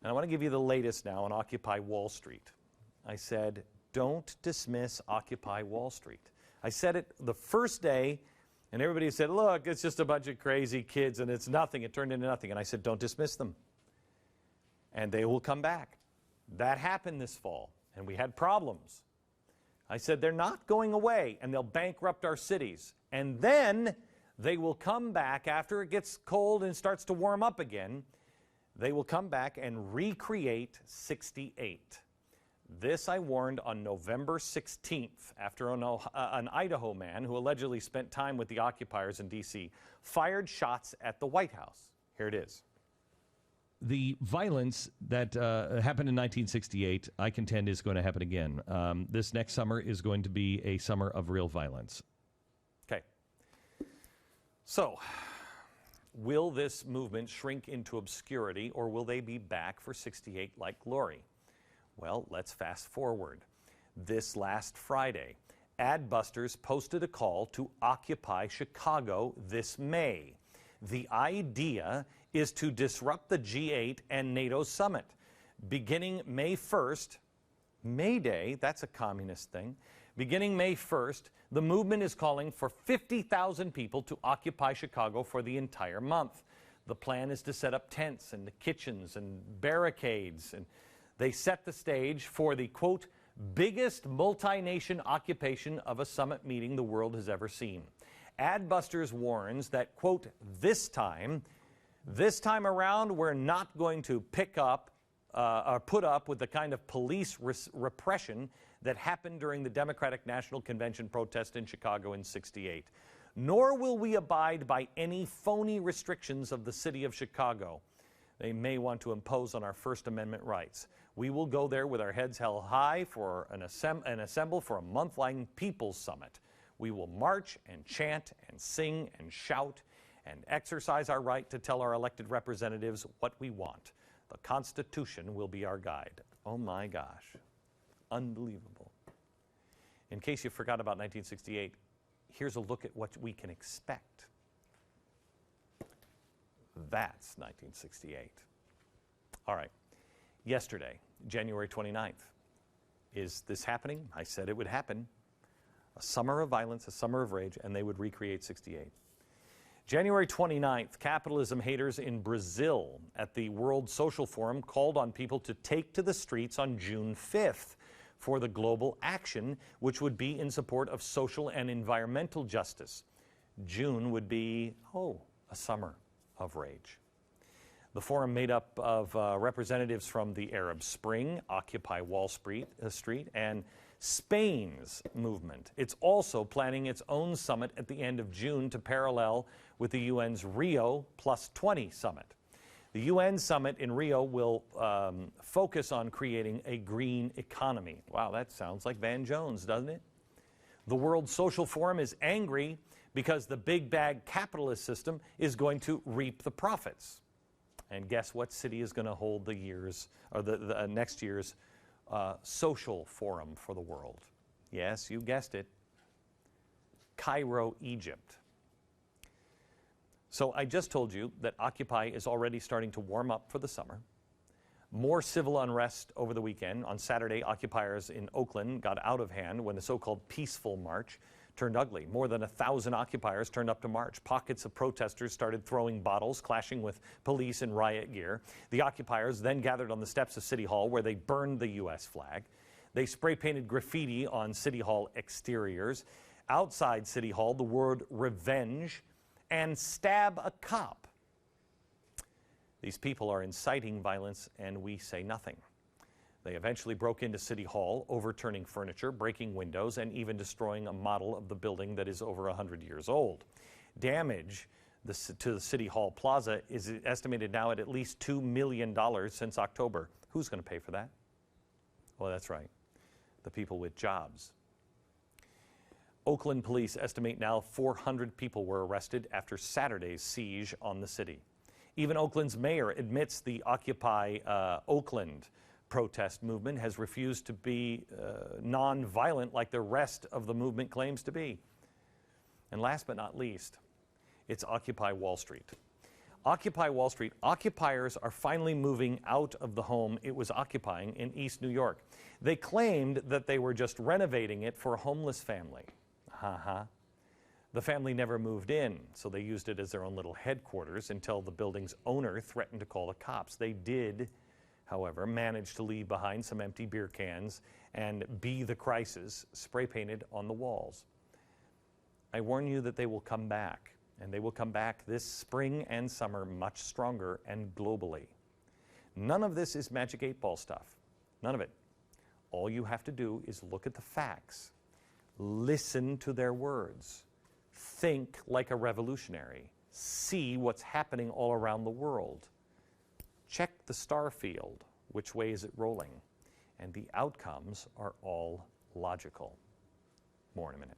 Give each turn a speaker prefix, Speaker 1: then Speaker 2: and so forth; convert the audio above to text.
Speaker 1: And I want to give you the latest now on Occupy Wall Street. I said, don't dismiss Occupy Wall Street. I said it the first day, and everybody said, look, it's just a bunch of crazy kids, and it's nothing. It turned into nothing. And I said, don't dismiss them. And they will come back. That happened this fall, and we had problems. I said, they're not going away, and they'll bankrupt our cities. And then they will come back after it gets cold and starts to warm up again. They will come back and recreate 68. This I warned on November 16th after an Idaho man who allegedly spent time with the occupiers in D.C. fired shots at the White House. Here it is. The violence that happened in 1968, I contend, is going to happen again. This next summer is going to be a summer of real violence. Okay. So, will this movement shrink into obscurity, or will they be back for 68 like glory? Well, let's fast forward. This last Friday, Adbusters posted a call to occupy Chicago this May. The idea is to disrupt the G8 and NATO summit. Beginning May 1st, May Day, that's a communist thing. Beginning May 1st, the movement is calling for 50,000 people to occupy Chicago for the entire month. The plan is to set up tents and kitchens and barricades, and they set the stage for the, quote, biggest multi-nation occupation of a summit meeting the world has ever seen. Adbusters warns that, quote, this time around, we're not going to pick up or put up with the kind of police repression that happened during the Democratic National Convention protest in Chicago in '68. Nor will we abide by any phony restrictions of the city of Chicago they may want to impose on our First Amendment rights. We will go there with our heads held high for and assemble for a month-long People's Summit. We will march and chant and sing and shout and exercise our right to tell our elected representatives what we want. The Constitution will be our guide. Oh my gosh. Unbelievable. In case you forgot about 1968, here's a look at what we can expect. That's 1968. All right. Yesterday, January 29th. Is this happening? I said it would happen. A summer of violence, a summer of rage, and they would recreate 68. January 29th, capitalism haters in Brazil at the World Social Forum called on people to take to the streets on June 5th for the global action, which would be in support of social and environmental justice. June would be, a summer of rage. The forum made up of representatives from the Arab Spring, Occupy Wall Street, and Spain's movement. It's also planning its own summit at the end of June to parallel with the UN's Rio +20 summit. The UN summit in Rio will focus on creating a green economy. Wow, that sounds like Van Jones, doesn't it? The World Social Forum is angry because the big bag capitalist system is going to reap the profits. And guess what city is going to hold the next year's social forum for the world? Yes, you guessed it. Cairo, Egypt. So I just told you that Occupy is already starting to warm up for the summer. More civil unrest over the weekend. On Saturday, occupiers in Oakland got out of hand when the so-called peaceful march turned ugly. More than 1,000 occupiers turned up to march. Pockets of protesters started throwing bottles, clashing with police in riot gear. The occupiers then gathered on the steps of City Hall, where they burned the U.S. flag. They spray-painted graffiti on City Hall exteriors. Outside City Hall, the word revenge and stab a cop. These people are inciting violence, and we say nothing. They eventually broke into City Hall, overturning furniture, breaking windows, and even destroying a model of the building that is over 100 years old. Damage to the City Hall Plaza is estimated now at least $2 million since October. Who's going to pay for that? Well, that's right, the people with jobs. Oakland police estimate now 400 people were arrested after Saturday's siege on the city. Even Oakland's mayor admits the Occupy Oakland protest movement has refused to be non-violent like the rest of the movement claims to be. And last but not least, it's Occupy Wall Street. Occupy Wall Street. Occupiers are finally moving out of the home it was occupying in East New York. They claimed that they were just renovating it for a homeless family. The family never moved in, so they used it as their own little headquarters until the building's owner threatened to call the cops. They did, however, manage to leave behind some empty beer cans and "Be the Crisis" spray painted on the walls. I warn you that they will come back, and they will come back this spring and summer much stronger and globally. None of this is Magic 8-Ball stuff. None of it. All you have to do is look at the facts, listen to their words, think like a revolutionary, see what's happening all around the world. Check the star field, which way is it rolling? And the outcomes are all logical. More in a minute.